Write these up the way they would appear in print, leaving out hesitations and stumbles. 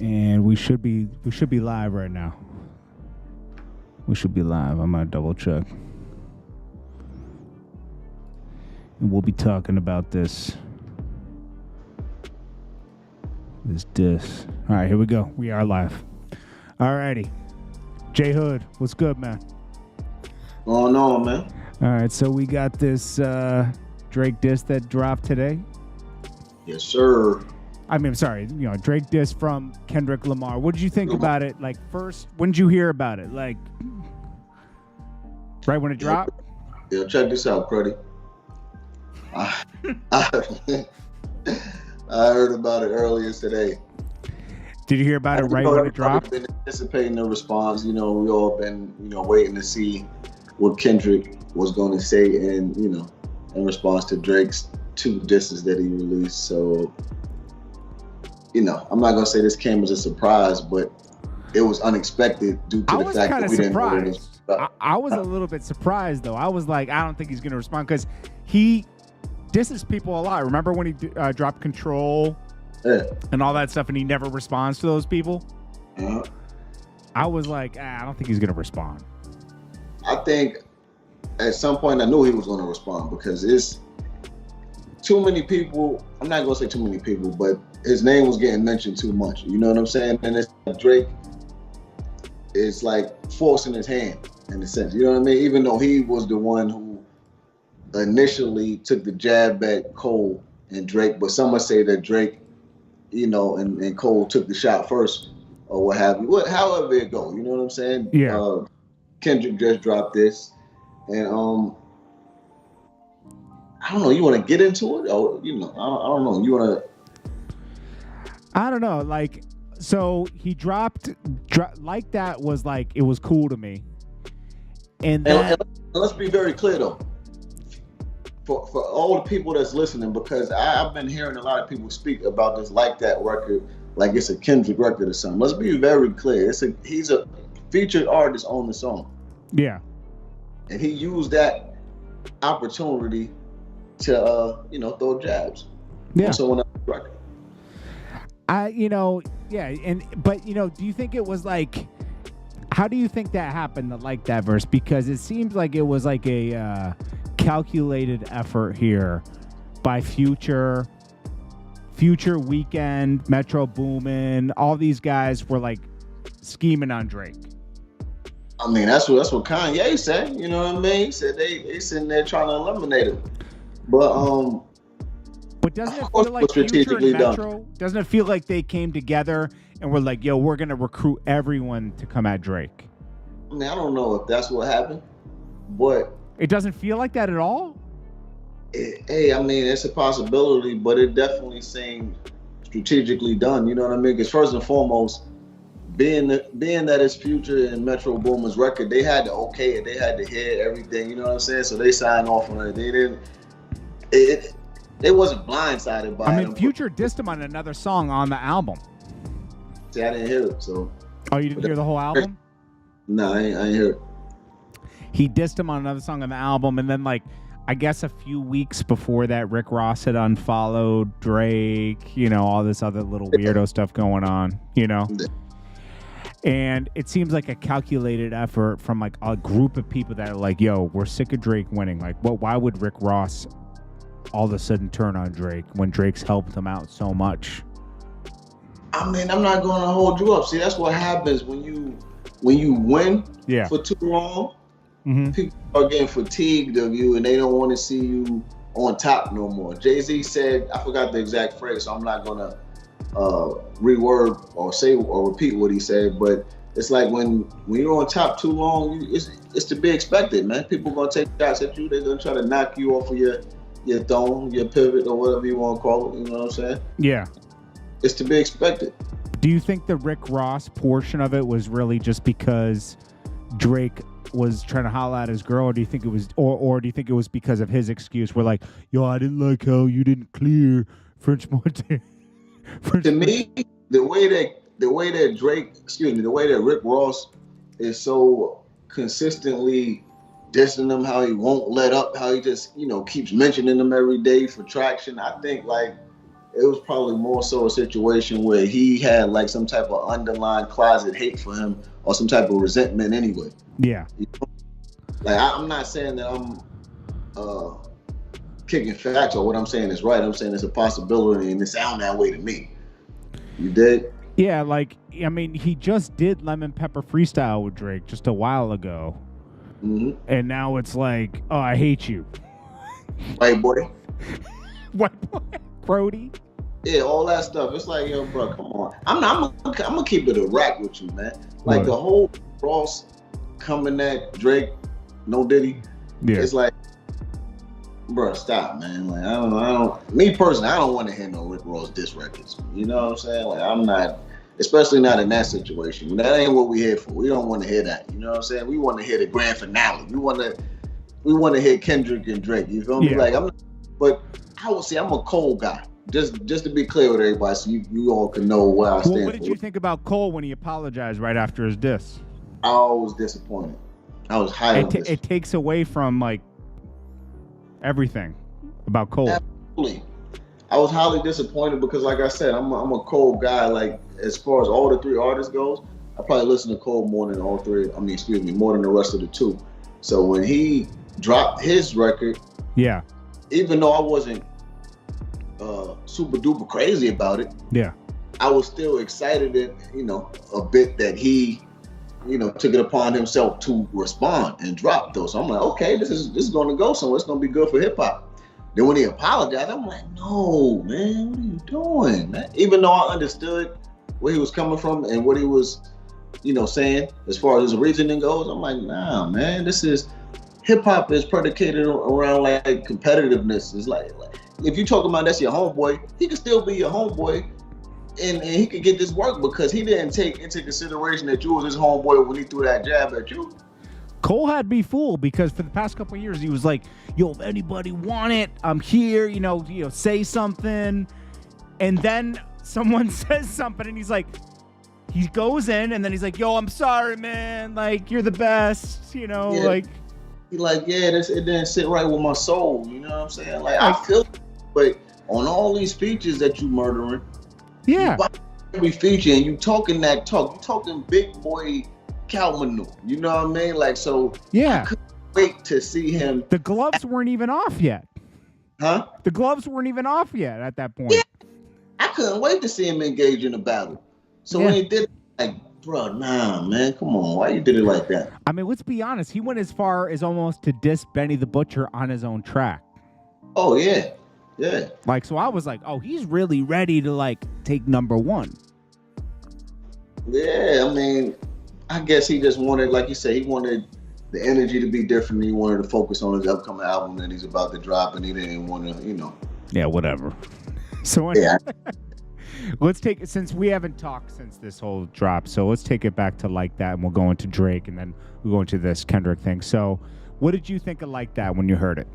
And we should be live right now. We should be live. I'm gonna double check. And we'll be talking about this diss. All right, here we go. We are live. All righty. J Hood, what's good, man? Going on, man. All right, so we got this Drake diss that dropped today. Yes, sir. I mean, sorry, Drake diss from Kendrick Lamar. What did you think about it? Like, first, when did you hear about it? Like, right when it dropped? Yeah, check this out, Cruddy. I heard about it earlier today. Did you hear about it right when it dropped? Been anticipating the response. We all been, waiting to see what Kendrick was going to say, and in response to Drake's 2 disses that he released. So, I'm not gonna say this came as a surprise, but it was unexpected due to the fact that we didn't know it was. I was a little bit surprised though. I was like, I don't think he's gonna respond because he disses people a lot. Remember when he dropped Control and all that stuff, and he never responds to those people? I was like, I don't think he's gonna respond. I think at some point I knew he was gonna respond because it's too many people. I'm not gonna say too many people, but his name was getting mentioned too much. You know what I'm saying? And it's like Drake is like forcing his hand in a sense. You know what I mean? Even though he was the one who initially took the jab at Cole and Drake, but some would say that Drake, and Cole took the shot first or what have you. However it go, you know what I'm saying? Yeah. Kendrick just dropped this, and I don't know. You want to get into it, or I don't know. You want to? I don't know. Like, so he dropped like that was like it was cool to me, and let's be very clear though. For all the people that's listening, because I've been hearing a lot of people speak about this Like That record, like it's a Kendrick record or something. Let's be very clear. He's a featured artist on the song. Yeah. And he used that opportunity to throw jabs. Yeah. On someone else's record. Do you think it was like, how do you think that happened, the Like That verse? Because it seems like it was like a calculated effort here by Future Weekend, Metro Boomin, all these guys were like scheming on Drake. I mean, that's what Kanye said. You know what I mean? He said they sitting there trying to eliminate him. But doesn't it feel like Future and Metro? Doesn't it feel like they came together and were like, "Yo, we're gonna recruit everyone to come at Drake"? I mean, I don't know if that's what happened, but it doesn't feel like that at all. I mean, it's a possibility, but it definitely seemed strategically done. You know what I mean? Because first and foremost, being that it's Future and Metro Boomin's record, they had to okay it. They had to hear everything. You know what I'm saying? So they signed off on it. They didn't. They wasn't blindsided by it. I mean, Future dissed him on another song on the album. See, I didn't hear it. So. Oh, you didn't hear the whole album? No, I ain't hear it. He dissed him on another song on the album, and then I guess a few weeks before that, Rick Ross had unfollowed Drake. All this other little weirdo stuff going on. And it seems like a calculated effort from like a group of people that are like, "Yo, we're sick of Drake winning. Like, why would Rick Ross all of a sudden turn on Drake when Drake's helped him out so much?" I mean, I'm not going to hold you up. See, that's what happens when you win for too long. Mm-hmm. People are getting fatigued of you, and they don't want to see you on top no more. Jay-Z said, I forgot the exact phrase, so I'm not going to reword or say or repeat what he said, but it's like when you're on top too long, it's to be expected, man. People are going to take shots at you. They're going to try to knock you off of your throne, your pivot, or whatever you want to call it. You know what I'm saying? Yeah. It's to be expected. Do you think the Rick Ross portion of it was really just because Drake was trying to holler at his girl, or do you think it was, or do you think it was because of his excuse? We're like, "Yo, I didn't like how you didn't clear French Montana." To me, the way that Rick Ross is so consistently dissing him, how he won't let up, how he just keeps mentioning him every day for traction. I think like it was probably more so a situation where he had like some type of underlying closet hate for him or some type of resentment anyway. Yeah. You know? Like I'm not saying that I'm kicking facts or what I'm saying is right. I'm saying it's a possibility and it sounds that way to me. You did? Yeah, like, I mean, he just did Lemon Pepper Freestyle with Drake just a while ago. Mm-hmm. And now it's like, oh, I hate you. White boy. White boy. Brody. Yeah, all that stuff. It's like, yo, bro, come on. I'm gonna keep it a rack with you, man. Like what? The whole Ross coming at Drake, no Diddy. Yeah. It's like, bro, stop, man. Like, I don't. Me personally, I don't want to hear no Rick Ross diss records. You know what I'm saying? Like, I'm not, especially not in that situation. That ain't what we here for. We don't want to hear that. You know what I'm saying? We want to hear the grand finale. We want to hear Kendrick and Drake. You feel me? Yeah. Like, but I would say I'm a Cole guy. Just to be clear with everybody, so you all can know where I stand. Well, what did you think about Cole when he apologized right after his diss? I was disappointed. I was highly disappointed. It takes away from like everything about Cole. Absolutely. I was highly disappointed because, like I said, I'm a Cole guy. Like, as far as all the three artists goes, I probably listen to Cole more than all three. I mean, excuse me, more than the rest of the two. So when he dropped his record, yeah, even though I wasn't super duper crazy about it, yeah, I was still excited and a bit that he took it upon himself to respond and drop those. So I'm like, okay, this is going to go somewhere. It's going to be good for hip hop. Then when he apologized, I'm like, no, man, what are you doing, man? Even though I understood where he was coming from and what he was, saying as far as his reasoning goes, I'm like, nah, man, this is hip hop is predicated around like competitiveness. It's like if you talking about that's your homeboy, he could still be your homeboy. And he could get this work because he didn't take into consideration that you was his homeboy when he threw that jab at you. Cole had me fooled because for the past couple of years he was like, yo, if anybody want it, I'm here, say something. And then someone says something and he's like, he goes in and then he's like, yo, I'm sorry, man. Like, you're the best, yeah. Like. He like, yeah, it didn't sit right with my soul. You know what I'm saying? Like, I feel it, but on all these features that you murdering, yeah, every feature and you talking that talk, you talking big boy cow manure. You know what I mean? Like, so yeah, I couldn't wait to see him. The gloves weren't even off yet. Huh? The gloves weren't even off yet at that point. Yeah. I couldn't wait to see him engage in a battle. So when he did, like, bro, nah, man, come on, why you did it like that? I mean, let's be honest. He went as far as almost to diss Benny the Butcher on his own track. Oh yeah. Yeah. Like, so I was like, oh, he's really ready to like take number one. Yeah, I mean, I guess he just wanted, like you said, he wanted the energy to be different. He wanted to focus on his upcoming album that he's about to drop, and he didn't want to, Yeah, whatever. So anyway, let's take it, since we haven't talked since this whole drop, so let's take it back to Like That, and we'll go into Drake, and then we'll go into this Kendrick thing. So what did you think of Like That when you heard it?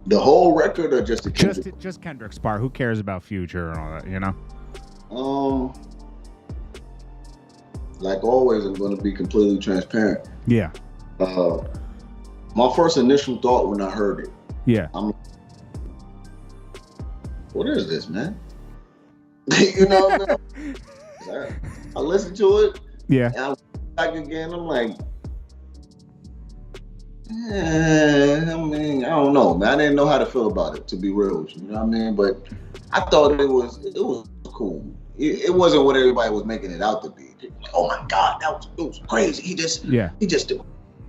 The whole record or just the Kendrick? Just Kendrick's part. Who cares about Future and all that, Like always, I'm going to be completely transparent. Yeah. My first initial thought when I heard it. Yeah. What is this, man? You know what I mean? I listened to it. Yeah. And I went back again. I'm like, I mean, I don't know, man. I didn't know how to feel about it, to be real with you. You know what I mean? But I thought it was cool. It wasn't what everybody was making it out to be. Like, oh my God, it was crazy. He just you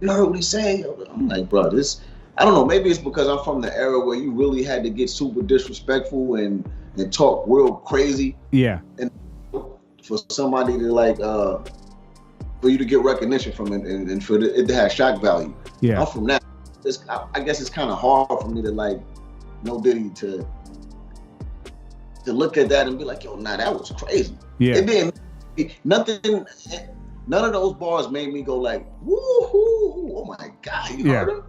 heard what he said. I'm like, bro, I don't know. Maybe it's because I'm from the era where you really had to get super disrespectful and talk real crazy. Yeah. And for somebody to like, for you to get recognition from it and for it to have shock value. Yeah. I'm from that. I guess it's kind of hard for me to like, no Diddy to look at that and be like, yo, nah, that was crazy. Yeah. It didn't, none of those bars made me go like, woo-hoo, oh my God, you heard him?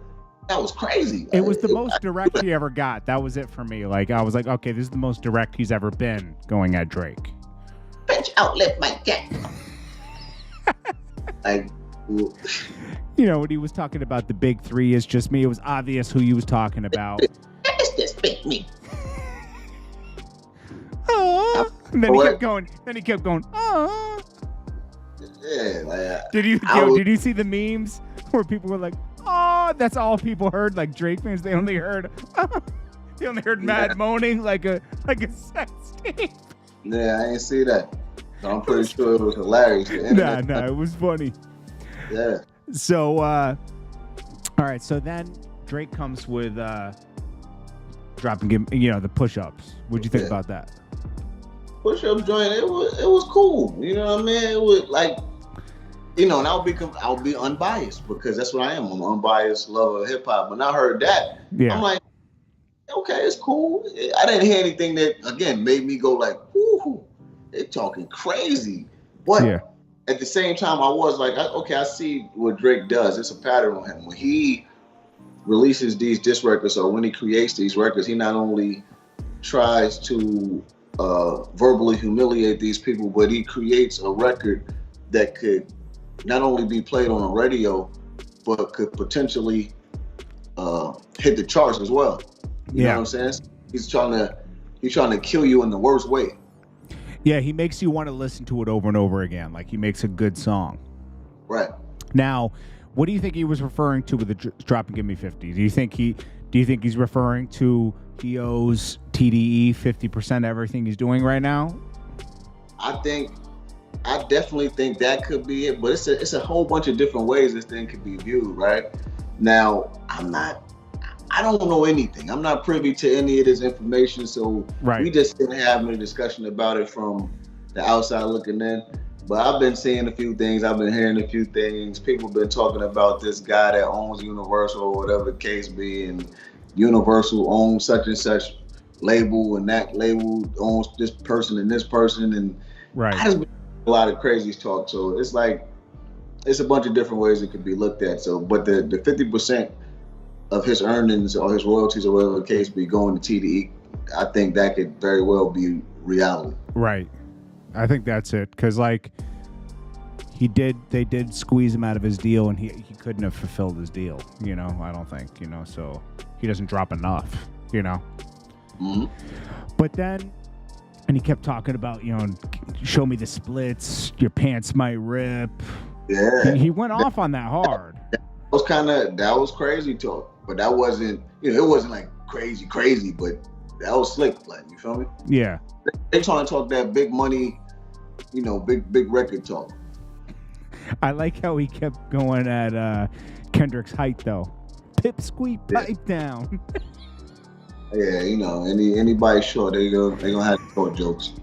That was crazy. It was the most direct he ever got. That was it for me. Like, I was like, okay, this is the most direct he's ever been going at Drake. Bitch, outlive my cat. Like, when he was talking about the big three is just me, it was obvious who he was talking about. It's this respect me. Oh, and then he kept going. Oh. Yeah, like, did you see the memes where people were like, oh, that's all people heard, like Drake fans, they only heard mad moaning like a sex tape. Yeah, I ain't see that. I'm pretty sure it was hilarious. Nah, it was funny. Yeah. So, all right. So then Drake comes with dropping, the push-ups. What'd you think about that? Push-up joint. It was cool. You know what I mean? It was like, and I'll be unbiased because that's what I am. I'm an unbiased lover of hip hop. When I heard that, I'm like, okay, it's cool. I didn't hear anything that again made me go like, whoo. They're talking crazy. But at the same time, I was like, okay, I see what Drake does. It's a pattern on him. When he releases these diss records or when he creates these records, he not only tries to verbally humiliate these people, but he creates a record that could not only be played on a radio, but could potentially hit the charts as well. You know what I'm saying? He's trying to kill you in the worst way. Yeah, he makes you want to listen to it over and over again. Like he makes a good song. Right. Now, what do you think he was referring to with the drop and give me 50? Do you think he's referring to he owes TDE 50% of everything he's doing right now? I definitely think that could be it, but it's a whole bunch of different ways this thing could be viewed, right? Now, I don't know anything. I'm not privy to any of this information, so we just been having a discussion about it from the outside looking in. But I've been seeing a few things. I've been hearing a few things. People have been talking about this guy that owns Universal or whatever the case be, and Universal owns such and such label, and that label owns this person and this person, and I just been a lot of crazy talk. So it's like it's a bunch of different ways it could be looked at. So, but the 50% of his earnings or his royalties or whatever the case be going to TDE, I think that could very well be reality. Right. I think that's it. Because, like, they did squeeze him out of his deal, and he couldn't have fulfilled his deal, I don't think, so he doesn't drop enough, Mm-hmm. But then, and he kept talking about, show me the splits, your pants might rip. Yeah. He went off on that hard. That was crazy talk. But that wasn't, it wasn't like crazy, but that was slick, like, you feel me? Yeah. They trying to talk that big money, big record talk. I like how he kept going at Kendrick's height, though. Pipsqueak, pipe down. Yeah, anybody short, they gonna have short jokes,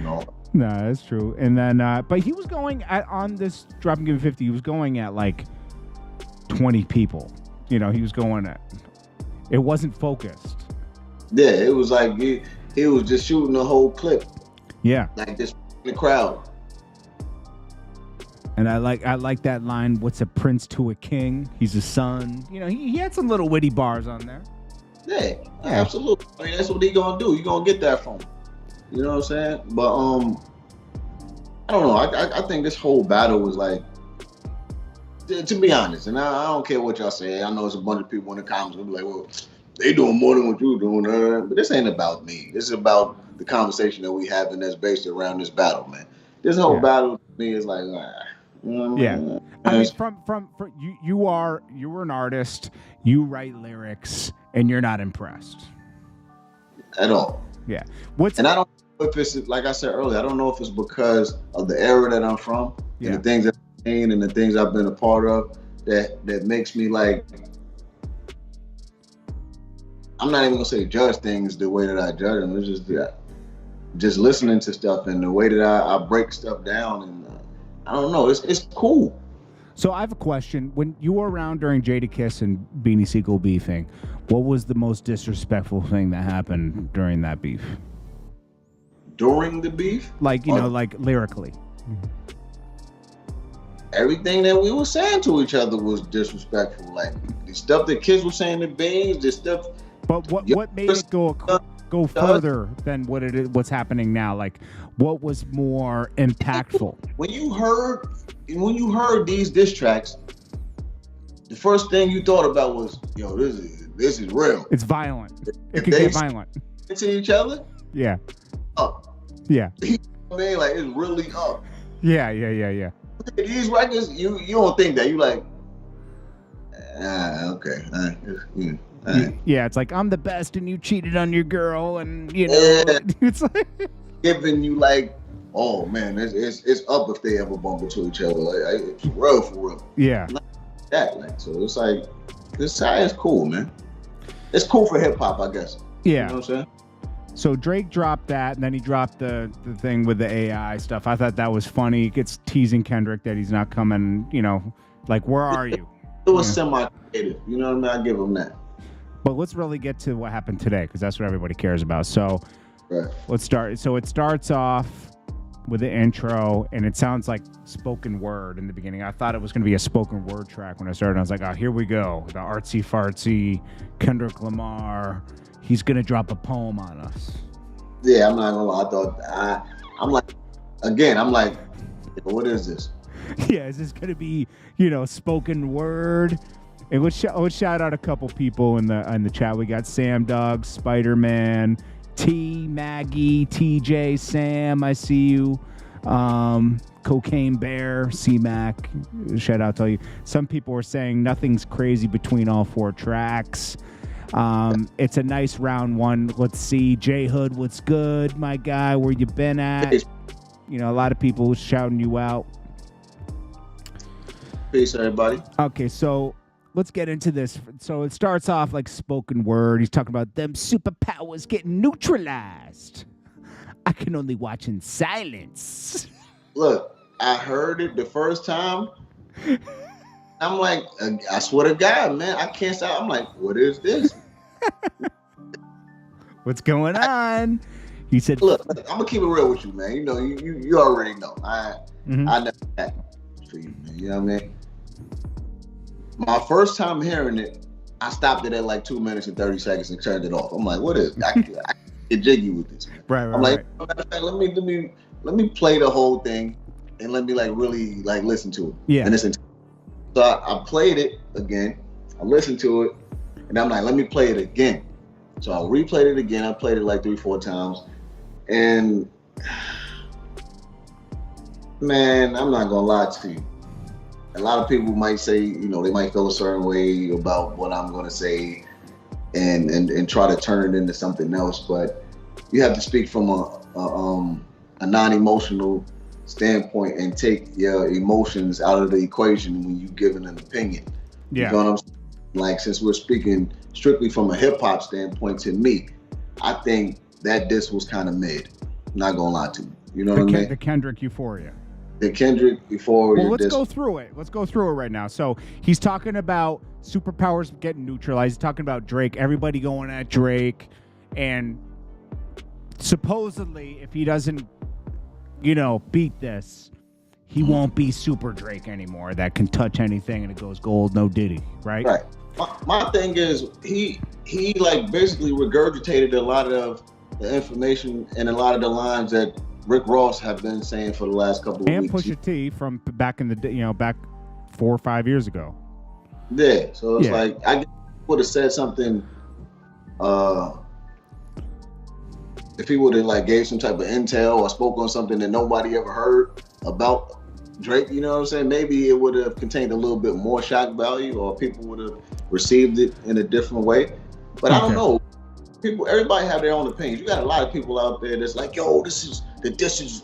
No, that's true. And then, but he was going on this Drop and Give Me 50, he was going at like 20 people. He was going at, it wasn't focused. Yeah, it was like he was just shooting the whole clip. Yeah. Like just in the crowd. And I like that line, what's a prince to a king? He's a son. He had some little witty bars on there. Yeah, absolutely. I mean, that's what he gonna do. You gonna get that from him. You know what I'm saying? But I don't know. I think this whole battle was like, to be honest, and I don't care what y'all say. I know there's a bunch of people in the comments who'll be like, well, they doing more than what you doing. But this ain't about me. This is about the conversation that we having that's based around this battle, man. This whole battle to me is like, yeah. I mean, from you were an artist, you write lyrics, and you're not impressed at all. Yeah. And I don't know if it's, like I said earlier, I don't know if it's because of the era that I'm from and the things that I've seen and the things I've been a part of that makes me like, I'm not even gonna say judge things the way that I judge them. It's just listening to stuff and the way that I break stuff down, and I don't know, it's cool. So I have a question. When you were around during Jadakiss and Beanie Siegel beefing, what was the most disrespectful thing that happened during that beef? During the beef? Like, like lyrically. Everything that we were saying to each other was disrespectful. Like the stuff that kids were saying to Beans, the stuff. But what made it go further than what's happening now? Like, what was more impactful? When you heard these diss tracks, the first thing you thought about was, yo, this this is real. It's violent. It can they get violent. To each other. Yeah. Up. Yeah. You know what I mean? Like, it's really up. Yeah. These records, you don't think that. You like, okay. Yeah, it's like, I'm the best and you cheated on your girl, and you know, it's like giving you like, oh man, it's up if they ever bump into each other. Like, it's for real. Yeah. Like that, like, so it's like, this side is cool, man. It's cool for hip hop, I guess. Yeah. You know what I'm saying? So Drake dropped that, and then he dropped the thing with the AI stuff. I thought that was funny. It's teasing Kendrick that he's not coming, you know, like, where are you? It was semi-creative. You know what I mean? I give him that. But let's really get to what happened today, because that's what everybody cares about. So let's start. So it starts off with the intro, and it sounds like spoken word in the beginning. I thought it was going to be a spoken word track when I started. I was like, oh, here we go. The artsy fartsy Kendrick Lamar. He's going to drop a poem on us. Yeah, I'm not going to lie. I'm like, what is this? Yeah, is this going to be, you know, spoken word? And let's shout out a couple people in the chat. We got Sam Dog, Spider-Man, T, Maggie, TJ, Sam, I see you. Cocaine Bear, C-Mac, shout out to you. Some people were saying nothing's crazy between all 4 tracks. It's a nice round one. Let's see. J Hood, what's good, my guy? Where you been at? You know, a lot of people shouting you out. Peace, everybody. Okay, so let's get into this. So it starts off like spoken word. He's talking about them superpowers getting neutralized. I can only watch in silence. Look, I heard it the first time. I'm like, I swear to God, man, I can't stop. I'm like, what is this? What's going on? He said, look, I'm gonna keep it real with you, man. You know, you already know. I never had for you, man. You know what I mean? My first time hearing it, I stopped it at like 2 minutes and 30 seconds and turned it off. I'm like, what is? I get jiggy with this, man. Right. I'm like, let me play the whole thing and let me like really like listen to it. Yeah. And listen. So I played it again. I listened to it, and I'm like, let me play it again. So I replayed it again. I played it like 3-4 times, and man, I'm not gonna lie to you. A lot of people might say, you know, they might feel a certain way about what I'm gonna say, and try to turn it into something else. But you have to speak from a non-emotional standpoint and take your emotions out of the equation when you're giving an opinion. Yeah. You know what I'm saying? Like, since we're speaking strictly from a hip hop standpoint, to me, I think that this was kind of mid. I'm not gonna lie to you. You know what I mean? The Kendrick Euphoria. The Kendrick Euphoria. Well, let's go through it. Let's go through it right now. So he's talking about superpowers getting neutralized. He's talking about Drake, everybody going at Drake, and supposedly if he doesn't, you know, beat this, he won't be Super Drake anymore. That can touch anything and it goes gold, no Diddy, right? Right. My thing is, he like basically regurgitated a lot of the information and a lot of the lines that Rick Ross have been saying for the last couple of weeks. And Pusha T from back in the day, you know, back 4 or 5 years ago. Yeah. So it's like, I would have said something. If he would have like gave some type of intel or spoke on something that nobody ever heard about Drake, you know what I'm saying? Maybe it would have contained a little bit more shock value, or people would have received it in a different way. But I don't know. Everybody have their own opinions. You got a lot of people out there that's like, yo, this is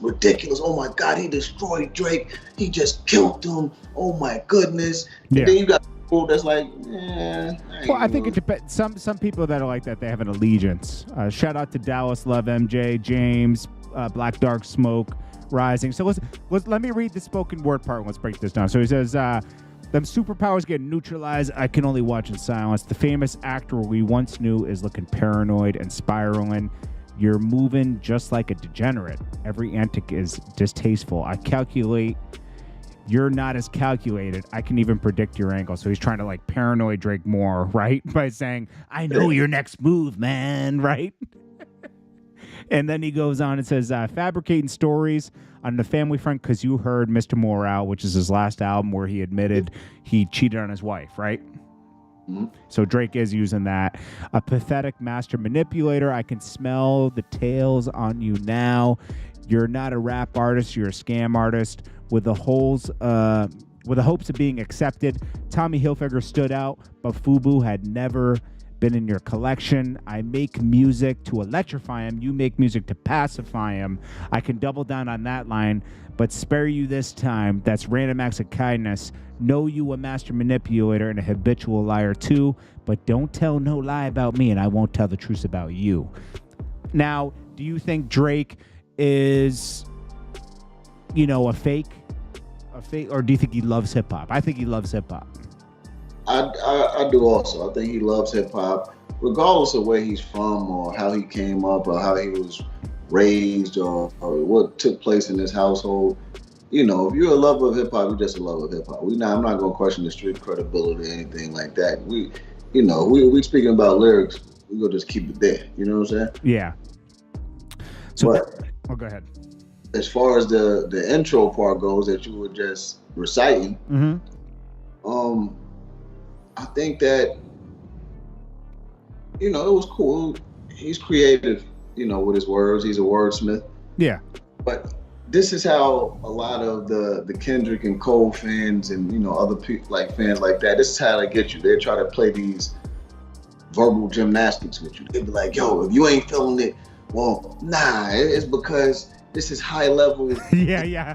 ridiculous. Oh my God, he destroyed Drake. He just killed him. Oh my goodness. Yeah. And then you got people that's like, I think it depends. Some people that are like that, they have an allegiance. Shout out to Dallas Love, MJ, James, Black Dark Smoke, Rising. So let me read the spoken word part. Let's break this down. So he says, them superpowers get neutralized. I can only watch in silence. The famous actor we once knew is looking paranoid and spiraling. You're moving just like a degenerate. Every antic is distasteful. I calculate. You're not as calculated. I can even predict your angle. So he's trying to like paranoid Drake more, right? By saying, I know your next move, man, right? And then he goes on and says, fabricating stories on the family front because you heard Mr. Morale, which is his last album where he admitted he cheated on his wife, right? So Drake is using that. A pathetic master manipulator. I can smell the tails on you now. You're not a rap artist. You're a scam artist with the hopes of being accepted. Tommy Hilfiger stood out, but FUBU had never been in your collection. I make music to electrify him. You make music to pacify him. I can double down on that line, but spare you this time. That's random acts of kindness. Know you a master manipulator and a habitual liar too, but don't tell no lie about me and I won't tell the truth about you. Now, do you think Drake is, a fake, or do you think he loves hip hop? I think he loves hip hop. I do also. I think he loves hip hop, regardless of where he's from or how he came up or how he was raised or what took place in his household. If you're a lover of hip hop, you're just a lover of hip hop. I'm not going to question the street credibility or anything like that. We speaking about lyrics, we gonna just keep it there. You know what I'm saying? Yeah. So, go ahead. As far as the intro part goes that you were just reciting, I think that it was cool. He's creative, with his words. He's a wordsmith. Yeah. But this is how a lot of the Kendrick and Cole fans and other people like fans like that. This is how they get you. They try to play these verbal gymnastics with you. They be like, "Yo, if you ain't feeling it, well, nah, it's because this is high level." Yeah.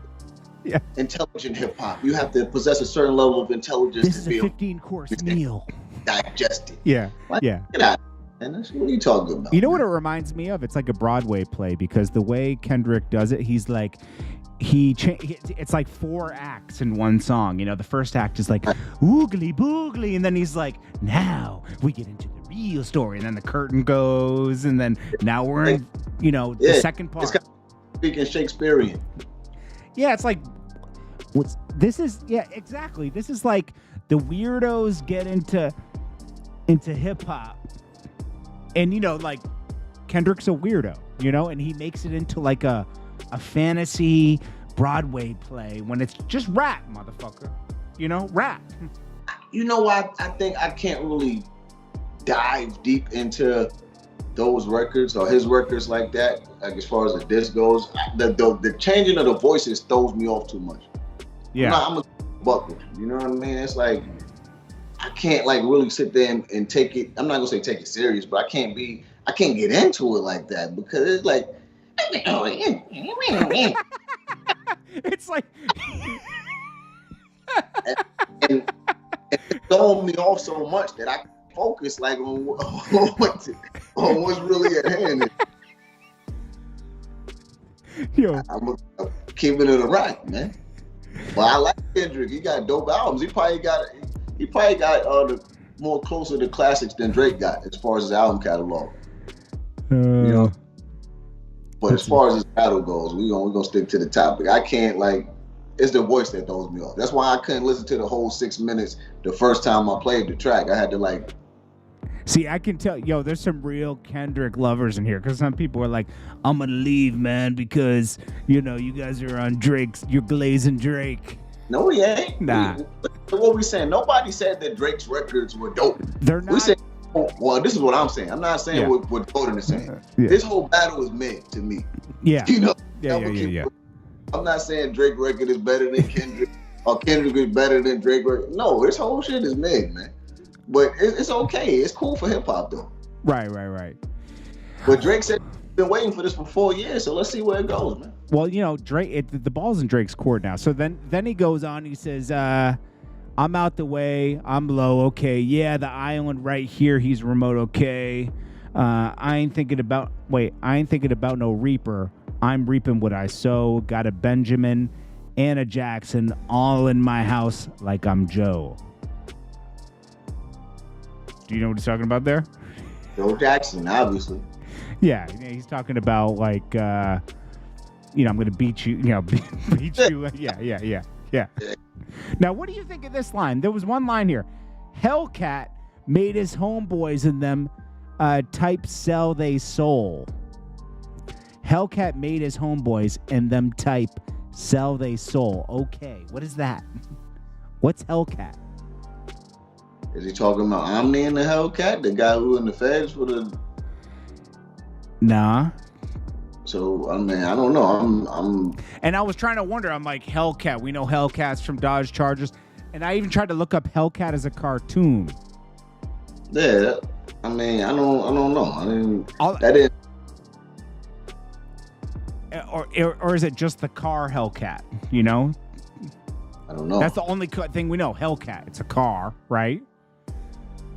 Intelligent hip hop. You have to possess a certain level of intelligence. This is a 15-course meal. Digest it. Yeah. Get out. And what are you talking about? You know what it reminds me of? It's like a Broadway play because the way Kendrick does it, he's like, it's like 4 acts in one song. The first act is like oogly boogly, and then he's like, now we get into the real story, and then the curtain goes, and then now we're in, the second part. It's kind of speaking Shakespearean. Yeah, it's like, exactly. This is like the weirdos get into hip hop. And, like, Kendrick's a weirdo, and he makes it into, like, a fantasy Broadway play when it's just rap, motherfucker. Rap. You know what? I think I can't really dive deep into those records or his records like that, like as far as the disc goes. The changing of the voices throws me off too much. Yeah. I'm a buck with you. You know what I mean? It's like, I can't like really sit there and take it. I'm not gonna say take it serious, but I can't get into it like that because it's like, it's like, and it's throwing me off so much that I focus like on what's really at hand. Yo, I'm keeping it right, man. But I like Kendrick. He got dope albums. He probably got the more closer to classics than Drake got as far as his album catalog. But as far as his battle goes, we're gonna stick to the topic. I can't it's the voice that throws me off. That's why I couldn't listen to the whole 6 minutes the first time I played the track. I had to see, I can tell, there's some real Kendrick lovers in here because some people are like, I'm gonna leave, man, because you guys are on Drake's, you're glazing Drake. No, he ain't. Nah. What we saying? Nobody said that Drake's records were dope. They're not. We said, well, this is what I'm saying. I'm not saying what Jordan is saying. Yeah. This whole battle is mid to me. Yeah. Yeah. I'm not saying Drake record is better than Kendrick or Kendrick is better than Drake record. No, this whole shit is mid, man. But it's okay. It's cool for hip hop though. Right. But Drake said he's been waiting for this for 4 years, so let's see where it goes, man. Well, Drake, the ball's in Drake's court now. So then he goes on. He says, "I'm out the way. I'm low. Okay, yeah, the island right here. He's remote. Okay. I ain't thinking about no reaper. I'm reaping what I sow. Got a Benjamin and a Jackson all in my house like I'm Joe." Do you know what he's talking about there? Joe Jackson, obviously. Yeah, he's talking about I'm going to beat you, beat you. Yeah. Now, what do you think of this line? There was one line here. Hellcat made his homeboys and them type sell they soul. Hellcat made his homeboys and them type sell they soul. Okay, what is that? What's Hellcat? Is he talking about Omni and the Hellcat, the guy who in the feds for the? Nah. So I mean, I don't know. I'm. And I was trying to wonder. I'm like, Hellcat. We know Hellcats from Dodge Chargers, and I even tried to look up Hellcat as a cartoon. Yeah, I mean, I don't know. I mean, that is. Or is it just the car Hellcat? You know. I don't know. That's the only thing we know. Hellcat. It's a car, right?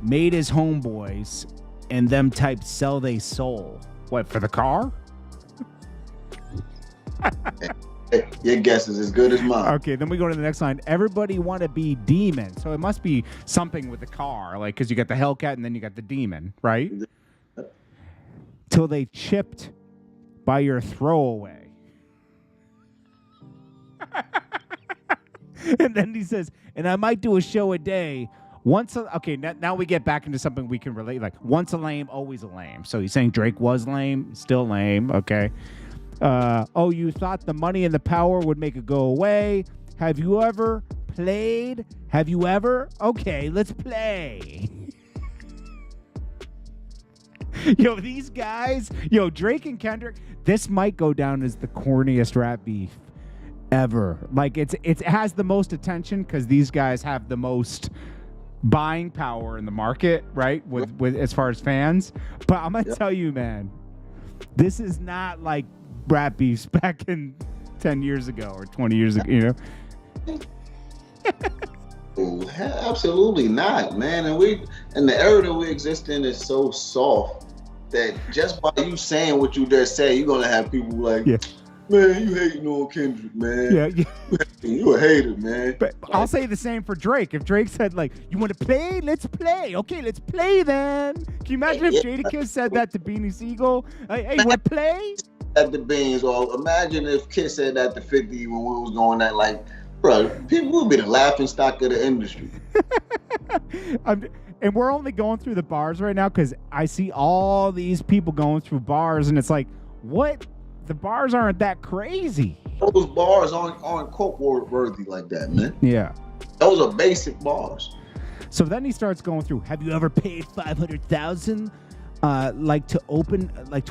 Made his homeboys, and them types sell they soul. What, for the car? Your guess is as good as mine. Okay, then we go to the next line. Everybody want to be demon. So it must be something with the car, like, because you got the Hellcat and then you got the demon, right? Till they chipped by your throwaway. And then he says, and I might do a show a day. Okay, now we get back into something we can relate. Like, once a lame, always a lame. So he's saying Drake was lame, still lame, okay? Oh, you thought the money and the power would make it go away? Have you ever played? Have you ever? Okay, let's play. Yo, these guys, Drake and Kendrick, this might go down as the corniest rap beef ever. Like, it has the most attention because these guys have the most buying power in the market, right? With as far as fans. But I'm gonna tell you, man, this is not like rap beefs back in 10 years ago or 20 years ago, you know? Absolutely not, man. And the era that we exist in is so soft that just by you saying what you just said, you're gonna have people like, man, you hating on Kendrick, man. You a hater, man. But I'll say the same for Drake. If Drake said, like, you want to play? Let's play. Okay, let's play then. Can you imagine if Jadakiss said that to Beanie Siegel? Hey, want to play? At the Beans, or imagine if Kiss said that to 50 when we was going at, like, bro, people would be the laughing stock of the industry. And we're only going through the bars right now because I see all these people going through bars, and it's like, what? The bars aren't that crazy. Those bars aren't quote worthy like that, man. Yeah. Those are basic bars. So then he starts going through, have you ever paid $500,000 to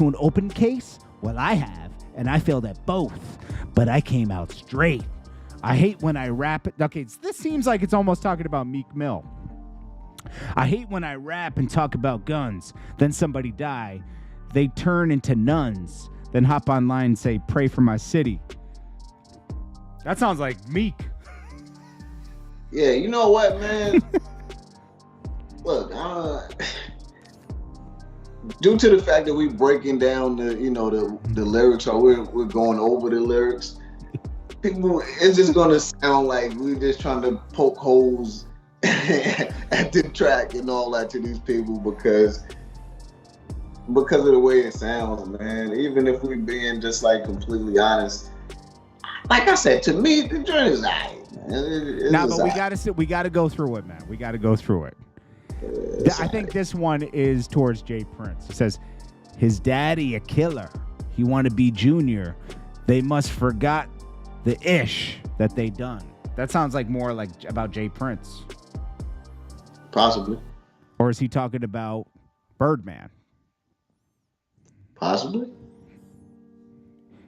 an open case? Well, I have, and I failed at both, but I came out straight. I hate when I rap it. Okay, this seems like it's almost talking about Meek Mill. I hate when I rap and talk about guns, then somebody die. They turn into nuns, then hop online and say, pray for my city. That sounds like Meek. Yeah, you know what, man? Look, due to the fact that we breaking down the lyrics, or we're going over the lyrics, people, it's just gonna sound like we're just trying to poke holes at the track and all that to these people because of the way it sounds, man. Even if we being just like completely honest, like I said, to me, the journey is alright, man. But we gotta go through it, man. We gotta go through it. I think this one is towards Jay Prince. It says, his daddy a killer. He want to be junior. They must forgot the ish that they done. That sounds like more like about Jay Prince. Possibly. Or is he talking about Birdman? Possibly.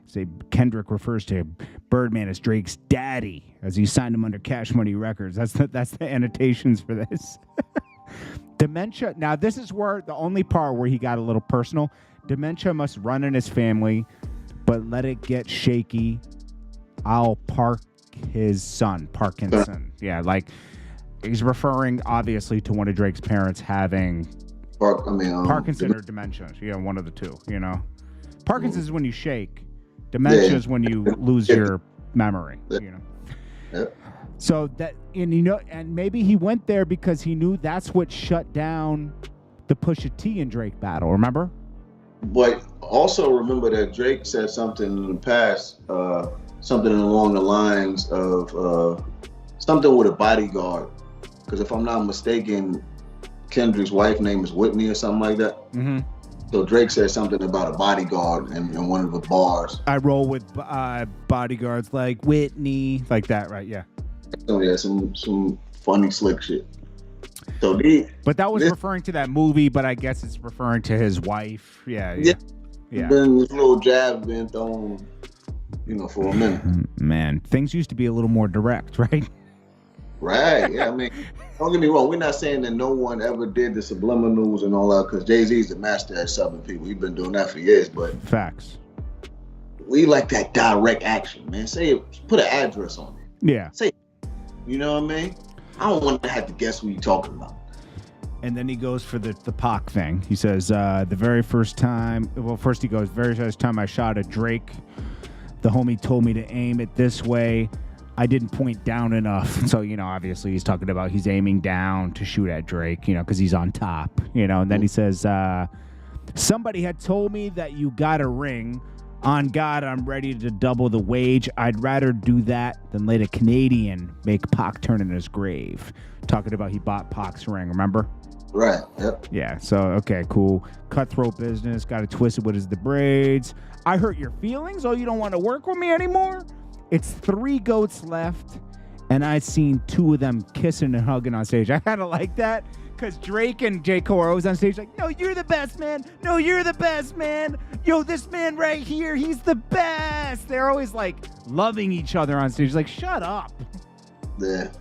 Say Kendrick refers to Birdman as Drake's daddy as he signed him under Cash Money Records. That's the annotations for this. Dementia. Now, this is where the only part where he got a little personal. Dementia must run in his family, but let it get shaky. I'll park his son, Parkinson. Yeah, like he's referring obviously to one of Drake's parents having Parkinson or dementia. Yeah, one of the two. You know, Parkinson's is when you shake. Dementia is when you lose your memory. You know. Yep. So that, and maybe he went there because he knew that's what shut down the Pusha T and Drake battle. Remember? But also remember that Drake said something in the past, something along the lines of something with a bodyguard. Because if I'm not mistaken, Kendrick's wife name is Whitney or something like that. Mm-hmm. So Drake said something about a bodyguard in one of the bars. I roll with bodyguards like Whitney, like that, right? Yeah. Oh yeah, some funny slick shit. So but that was referring to that movie, but I guess it's referring to his wife. Yeah. Been this little jab been thrown, for a minute. Man, things used to be a little more direct, right? Right. Yeah. I mean, don't get me wrong. We're not saying that no one ever did the subliminals and all that, because Jay-Z's the master at subbing people. He's been doing that for years. But facts. We like that direct action, man. Put an address on it. Yeah. Say, you know what I mean? I don't want to have to guess who you're talking about. And then he goes for the Pac thing. He says, the very first time I shot at Drake, the homie told me to aim it this way. I didn't point down enough. So, obviously he's talking about he's aiming down to shoot at Drake, because he's on top, and then he says, somebody had told me that you got a ring. On God, I'm ready to double the wage. I'd rather do that than let a Canadian make Pac turn in his grave. Talking about he bought Pac's ring, remember? Right, yep. Yeah, so, okay, cool. Cutthroat business, got it twisted with the braids. I hurt your feelings? Oh, you don't want to work with me anymore? It's 3 goats left, and I've seen 2 of them kissing and hugging on stage. I kind of like that, because Drake and J. Cole are always on stage like, no, you're the best, man. No, you're the best, man. Yo, this man right here, he's the best. They're always, like, loving each other on stage. Like, shut up. Yeah.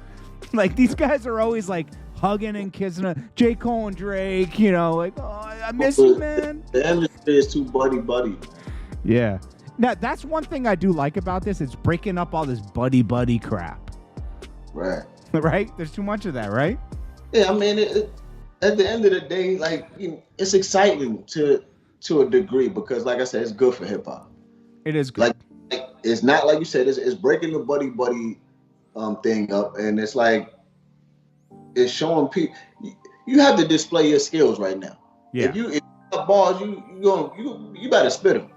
Like, these guys are always, like, hugging and kissing. J. Cole and Drake, like, oh, I miss you, man. The industry is too buddy. Yeah. Now, that's one thing I do like about this. It's breaking up all this buddy crap. Right. Right? There's too much of that, right? Yeah, I mean, at the end of the day, like, it's exciting to a degree, because, like I said, it's good for hip hop. It is good. Like it's not like you said. It's breaking the buddy thing up, and it's like it's showing people you have to display your skills right now. Yeah. If you got bars, you better spit them.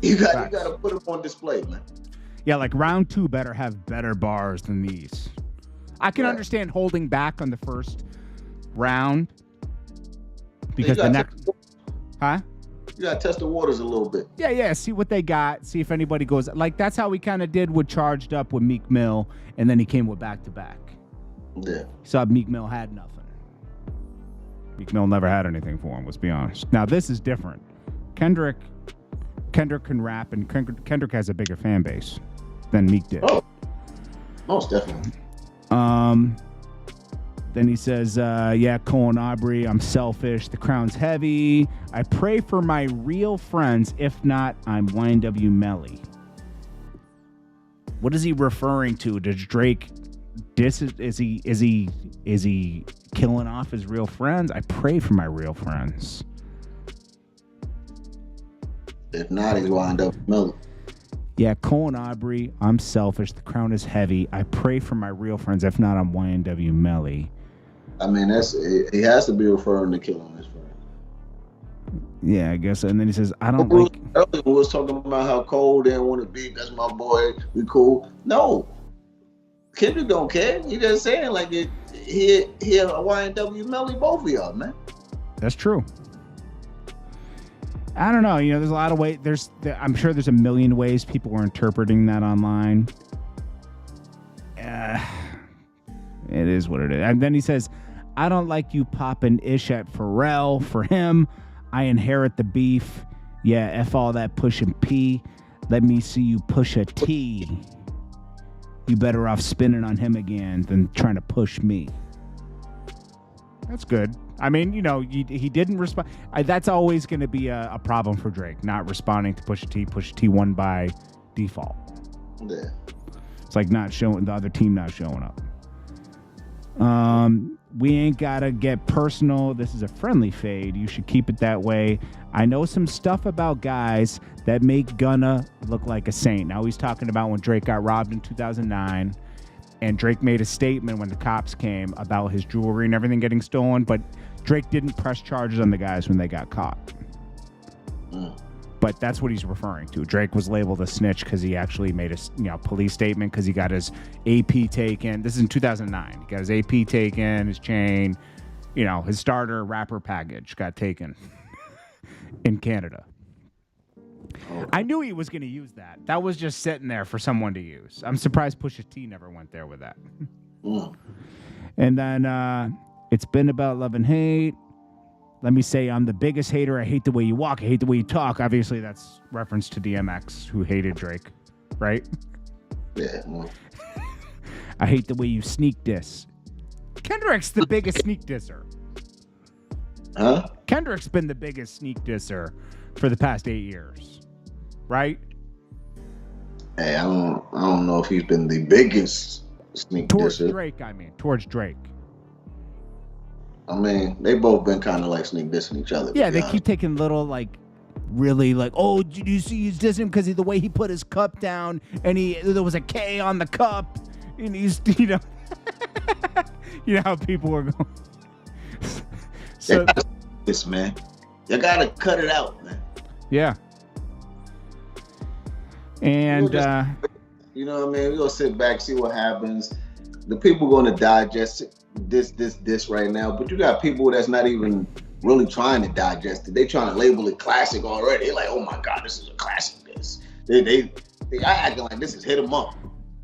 You got to put them on display, man. Yeah, like round 2 better have better bars than these. I can understand holding back on the first round because the next, You gotta test the waters a little bit. Yeah. See what they got. See if anybody goes. Like that's how we kind of did with Charged Up with Meek Mill, and then he came with Back to Back. Yeah. So Meek Mill had nothing. Meek Mill never had anything for him. Let's be honest. Now this is different. Kendrick can rap, and Kendrick has a bigger fan base than Meek did. Oh, most definitely. Then he says, Cole and Aubrey, I'm selfish. The crown's heavy. I pray for my real friends. If not, I'm YNW Melly. What is he referring to? Does Drake is he killing off his real friends? I pray for my real friends. If not, he's YNW Melly. Yeah, Cole and Aubrey, I'm selfish. The crown is heavy. I pray for my real friends. If not, I'm YNW Melly. I mean, he has to be referring to killing his friend. Yeah, I guess. And then he says, earlier we was talking about how Cole didn't want to be. That's my boy. We cool. No, Kendrick don't care. He just saying like he a YNW Melly, both of y'all, man. That's true. I don't know. There's a lot of ways. I'm sure there's a million ways people were interpreting that online. It is what it is. And then he says, I don't like you popping ish at Pharrell. For him, I inherit the beef. Yeah, F all that pushing P. Let me see you push a T. You better off spinning on him again than trying to push me. That's good. I mean, he didn't respond. That's always going to be a problem for Drake, not responding to Pusha T. Pusha T won by default. Yeah. It's like not showing the other team not showing up. We ain't gotta get personal. This is a friendly fade. You should keep it that way. I know some stuff about guys that make Gunna look like a saint. Now he's talking about when Drake got robbed in 2009, and Drake made a statement when the cops came about his jewelry and everything getting stolen, but Drake didn't press charges on the guys when they got caught. But that's what he's referring to. Drake was labeled a snitch because he actually made a police statement because he got his AP taken. This is in 2009. He got his AP taken, his chain, his starter rapper package got taken in Canada. I knew he was going to use that. That was just sitting there for someone to use. I'm surprised Pusha T never went there with that. And then It's been about love and hate. Let me say I'm the biggest hater. I hate the way you walk. I hate the way you talk. Obviously, that's reference to DMX, who hated Drake, right? Yeah. I hate the way you sneak diss. Kendrick's the biggest sneak disser. Huh? Kendrick's been the biggest sneak disser for the past 8 years, right? Hey, I don't know if he's been the biggest sneak towards disser. Drake. I mean, towards Drake. I mean, they both been kind of like sneak dissing each other. Yeah, they keep taking little really oh, did you see he's dissing because of the way he put his cup down and there was a K on the cup and he's you know how people were going. So this man, you gotta cut it out, man. Yeah. And you know what I mean? We're gonna sit back, see what happens. The people gonna digest this right now, but you got people that's not even really trying to digest it. They trying to label it classic already. They're like, oh my God, this is a classic. They acting like this is hit 'em up.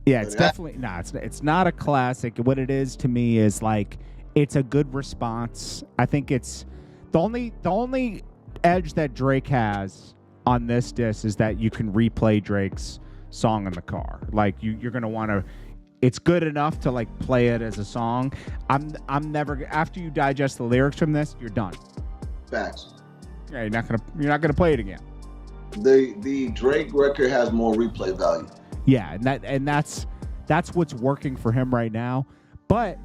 Yeah, it's definitely it's not a classic. What it is to me is it's a good response. I think it's the only edge that Drake has on this disc is that you can replay Drake's song in the car. You're gonna want to. It's good enough to play it as a song. I'm never after you digest the lyrics from this, you're done. Facts. Yeah, you're not gonna play it again. The Drake record has more replay value. Yeah, and that's what's working for him right now. But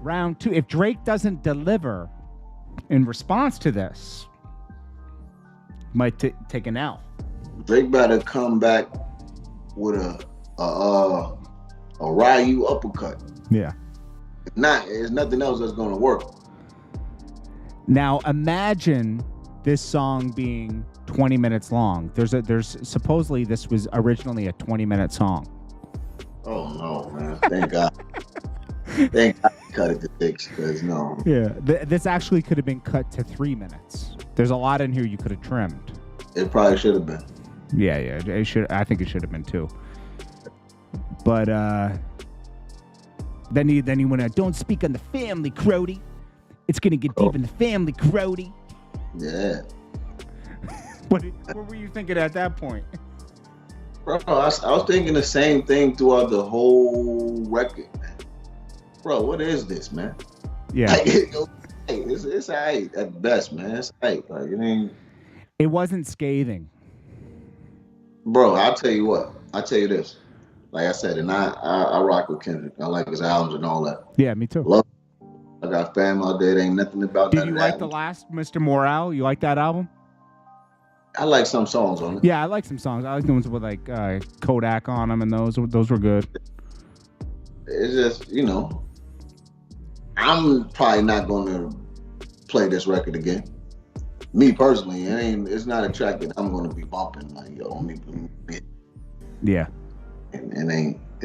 round 2, if Drake doesn't deliver in response to this, might take an L. Drake better come back with a Ryu uppercut. Yeah. If not, there's nothing else that's gonna work. Now imagine this song being 20 minutes long. There's supposedly this was originally a 20-minute song. Oh no, man! Thank God. Thank God he cut it to 6, because no. Yeah, this actually could have been cut to 3 minutes. There's a lot in here you could have trimmed. It probably should have been. Yeah, it should. I think it should have been too. But then he went out. Don't speak on the family, Crody. It's gonna get deep in the family, Crody. Yeah. What were you thinking at that point? Bro, I was thinking the same thing throughout the whole record, man. Bro, what is this, man? Yeah. It's alright at best, man. It's alright. It wasn't scathing. Bro, I'll tell you what. I'll tell you this. Like I said, and I rock with Kendrick. I like his albums and all that. Yeah, me too. Love. I got fam out there. There ain't nothing about that. Did you like the last Mr. Morale? You like that album? I like some songs on it. Yeah, I like some songs. I like the ones with Kodak on them, and those were good. It's just, I'm probably not going to play this record again. Me personally, it's not a track that I'm going to be bumping. Yeah. It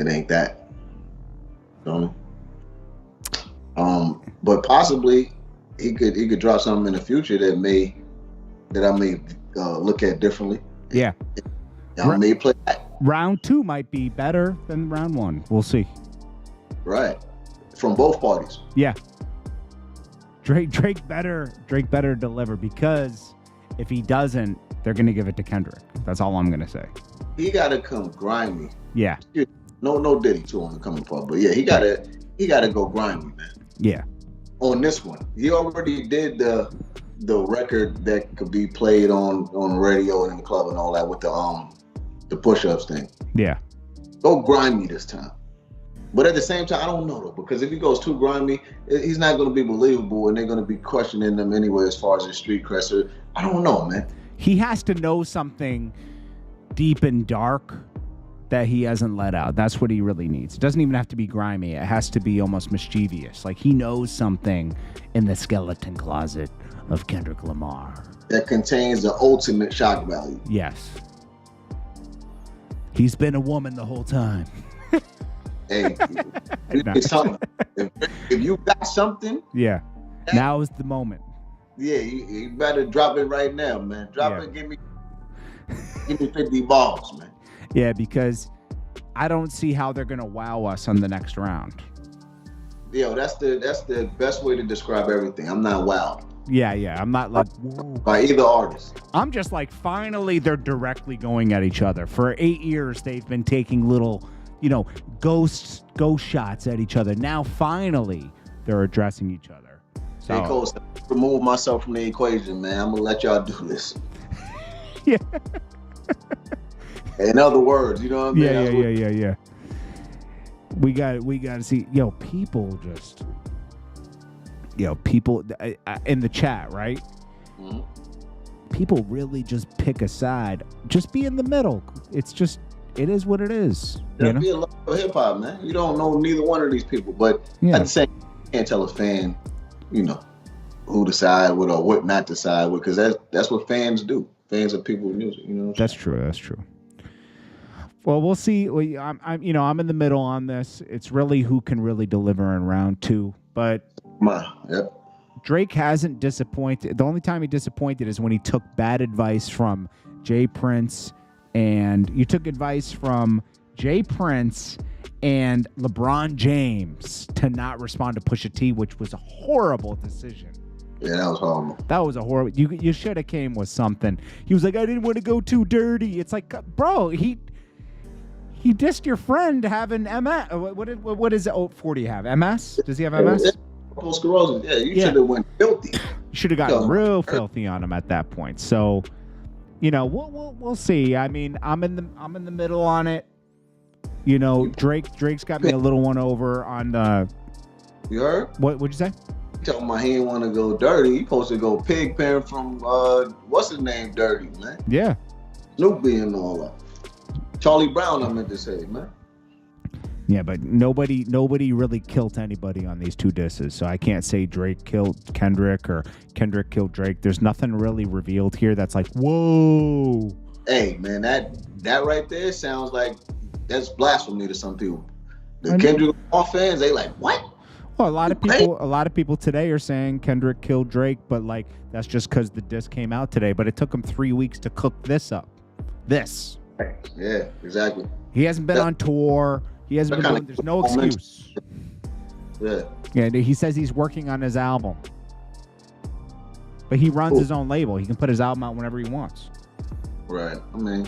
ain't that. But possibly he could drop something in the future that I may look at differently. Yeah. I may play that. Round 2 might be better than round 1. We'll see. Right. From both parties. Yeah. Drake better deliver, because if he doesn't, they're gonna give it to Kendrick. That's all I'm gonna say. He gotta come grimy. Yeah. No Diddy too on the coming part, but yeah, he gotta go grimy, man. Yeah. On this one, he already did the record that could be played on the radio and in the club and all that with the push-ups thing. Yeah. Go grimy this time. But at the same time, I don't know though, because if he goes too grimy, he's not going to be believable, and they're going to be questioning them anyway as far as his street cred. I don't know, man. He has to know something deep and dark that he hasn't let out. That's what he really needs. It doesn't even have to be grimy. It has to be almost mischievous. Like he knows something in the skeleton closet of Kendrick Lamar that contains the ultimate shock value. Yes. He's been a woman the whole time. Hey, if you got something, yeah, now is the moment. Yeah, you better drop it right now, man. Drop it. Give me 50 balls, man. Yeah, because I don't see how they're gonna wow us on the next round. Yo, that's the best way to describe everything. I'm not wild. Yeah. I'm not like by either artist. I'm just like, finally they're directly going at each other. For 8 years they've been taking little, ghost shots at each other. Now finally they're addressing each other. So hey, Cole, remove myself from the equation, man. I'm gonna let y'all do this. Yeah. In other words, you know what I mean? Yeah. We got to see, people just, people in the chat, right? Mm-hmm. People really just pick a side. Just be in the middle. It's just, it is what it is. There'll be a lot of hip hop, man. You don't know neither one of these people, but at the same time, you can't tell a fan, who to side with or what not to side with, because that's what fans do. Fans of people's music, That's true. Well, we'll see. I'm in the middle on this. It's really who can really deliver in round 2. But Drake hasn't disappointed. The only time he disappointed is when he took bad advice from Jay Prince, and you took advice from Jay Prince and LeBron James to not respond to Pusha T, which was a horrible decision. Yeah, that was horrible. That was a horrible. You should have came with something. He was like, I didn't want to go too dirty. It's like, bro, he dissed your friend having MS. What is it? 40 have? MS? Does he have MS? Sclerosis. Yeah, you should have went filthy. You should have gotten real filthy on him at that point. So, we'll see. I mean, I'm in the middle on it. Drake's got me a little one over on. You heard? What'd you say? Talking about he ain't want to go dirty. He supposed to go pig pen from what's his name, Dirty, man. Yeah. Snoop and all that. Charlie Brown, I meant to say, man. Yeah, but nobody really killed anybody on these 2 disses, so I can't say Drake killed Kendrick or Kendrick killed Drake. There's nothing really revealed here that's like, whoa. Hey, man, that right there sounds like that's blasphemy to some people. The Kendrick fans, they like, what? Well, a lot of people today are saying Kendrick killed Drake, but like that's just because the disc came out today. But it took him 3 weeks to cook this up. This. Yeah, exactly. He hasn't been on tour. He hasn't been doing. There's no excuse. Yeah. Yeah. He says he's working on his album, but he runs his own label. He can put his album out whenever he wants. Right. I mean.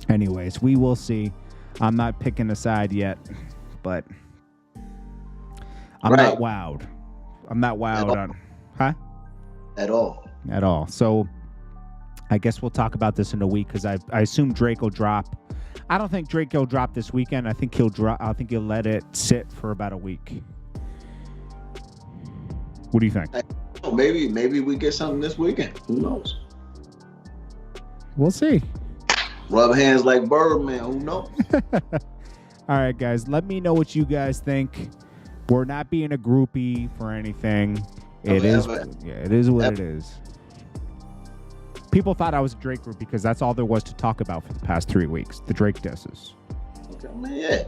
Anyways, we will see. I'm not picking a side yet, but. I'm not wowed. On, huh? At all. So I guess we'll talk about this in a week because I assume Drake will drop. I don't think Drake will drop this weekend. I think he'll drop. I think he'll let it sit for about a week. What do you think? Maybe we get something this weekend. Who knows? We'll see. Rub hands like Birdman. Who knows? All right, guys. Let me know what you guys think. We're not being a groupie for anything. It is what it is. People thought I was a Drake group because that's all there was to talk about for the past 3 weeks. The Drake disses. Okay, man, yeah.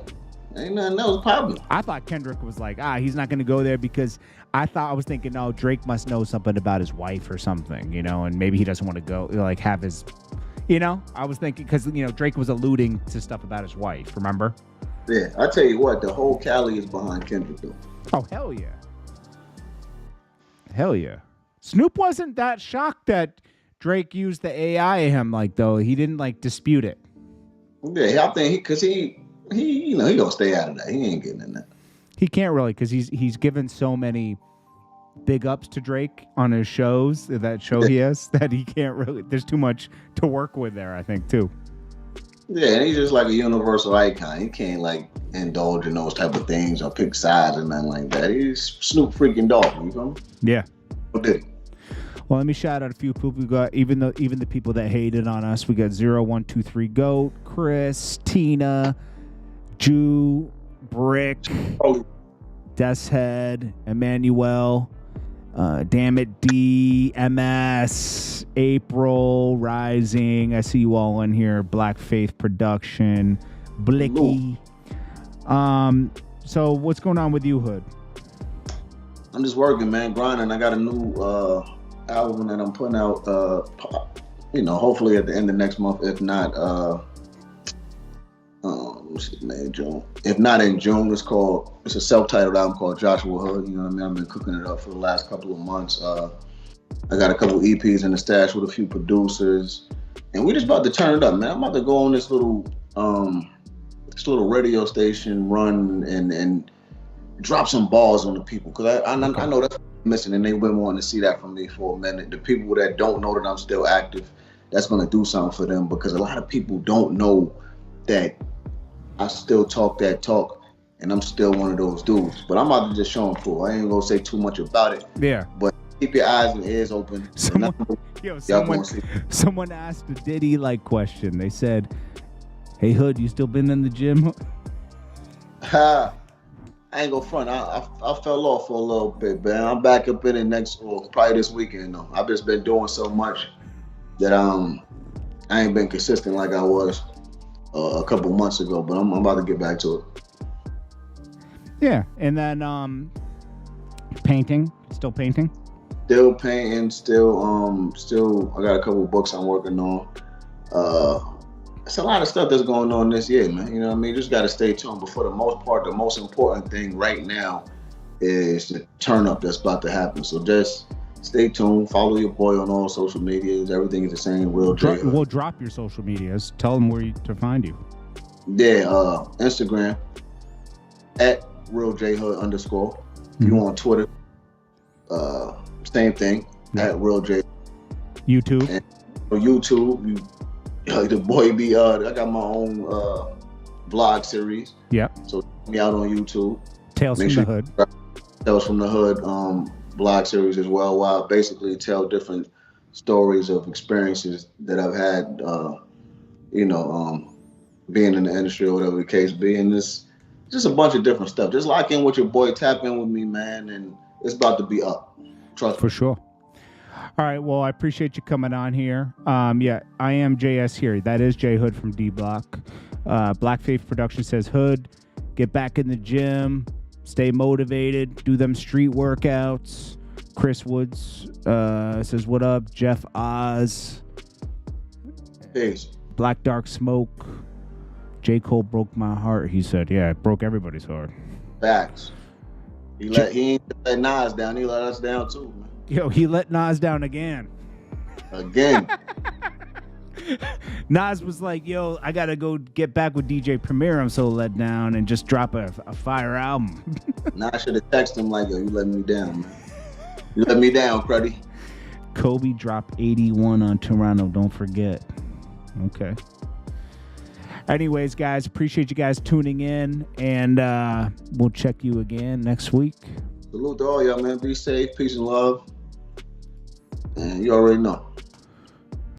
Ain't nothing else popping. I thought Kendrick was like, he's not going to go there because I was thinking, no, Drake must know something about his wife or something, and maybe he doesn't want to go, like, have his, I was thinking because, Drake was alluding to stuff about his wife, remember? Yeah, I tell you what, the whole Cali is behind Kendrick, though. Oh, hell yeah. Hell yeah. Snoop wasn't that shocked that Drake used the AI him, though. He didn't, dispute it. Yeah, I think because he gonna stay out of that. He ain't getting in that. He can't really because he's given so many big ups to Drake on his shows, that show he has, that he can't really, there's too much to work with there, I think, too. Yeah, and he's just like a universal icon. He can't indulge in those type of things or pick sides or nothing like that. He's Snoop freaking Dogg, you know? Yeah. What did he? Well, let me shout out a few people. We got even the people that hated on us. We got 0123 Goat, Chris, Tina, Jew, Brick, Deathhead, Emmanuel, Damn It D, MS, April, Rising. I see you all in here. Black Faith Production, Blicky. So what's going on with you, Hood? I'm just working, man, grinding. I got a new album that I'm putting out, hopefully at the end of next month. If not, May, June. If not in June, it's a self-titled album called Joshua Hood. You know what I mean? I've been cooking it up for the last couple of months. I got a couple EPs in the stash with a few producers, and we just about to turn it up, man. I'm about to go on this little radio station run and drop some balls on the people, because I know that's missing, and they've been wanting to see that from me for a minute. The people that don't know that I'm still active, that's going to do something for them, because a lot of people don't know that I still talk that talk, and I'm still one of those dudes. But I'm about to just show them for. I ain't gonna say too much about it. Yeah. But keep your eyes and ears open. Someone asked a Diddy-like question. They said, "Hey Hood, you still been in the gym?" I ain't gonna front. I fell off for a little bit, man. I'm back up in it probably this weekend though. I've just been doing so much that I ain't been consistent like I was a couple months ago, but I'm about to get back to it. Yeah, and then painting, still painting? Still painting, still I got a couple books I'm working on. It's a lot of stuff that's going on this year, man. You know what I mean? You just got to stay tuned. But for the most part, the most important thing right now is the turn up that's about to happen. So just stay tuned. Follow your boy on all social medias. Everything is the same. Real J Hood. We'll drop your social medias. Tell them where to find you. Yeah, Instagram at Real J Hood _. Mm-hmm. You on Twitter? Same thing, at Real J. YouTube. And for YouTube, the boy be I got my own vlog series. Yeah. So check me out on YouTube. Tales from the Hood. Tales from the Hood vlog series as well, where I basically tell different stories of experiences that I've had, being in the industry or whatever the case be. And this just a bunch of different stuff. Just lock in with your boy, tap in with me, man, and it's about to be up. Trust me. For sure. All right, well, I appreciate you coming on here. Yeah, I am JS here. That is J Hood from D Block. Black Faith Production says, Hood, get back in the gym, stay motivated, do them street workouts. Chris Woods says, what up? Jeff Oz. Peace. Black Dark Smoke. J. Cole broke my heart, he said. Yeah, it broke everybody's heart. Facts. He ain't let Nas down. He let us down too, man. Yo, he let Nas down again. Nas was like, yo, I gotta go get back with DJ Premier. I'm so let down, and just drop a fire album. Nas should have texted him like, yo, you let me down, man. You let me down, Cruddy. Kobe dropped 81 on Toronto, don't forget. Okay. Anyways, guys, appreciate you guys tuning in, and we'll check you again next week. Salute to all y'all, man. Be safe, peace and love. And you already know.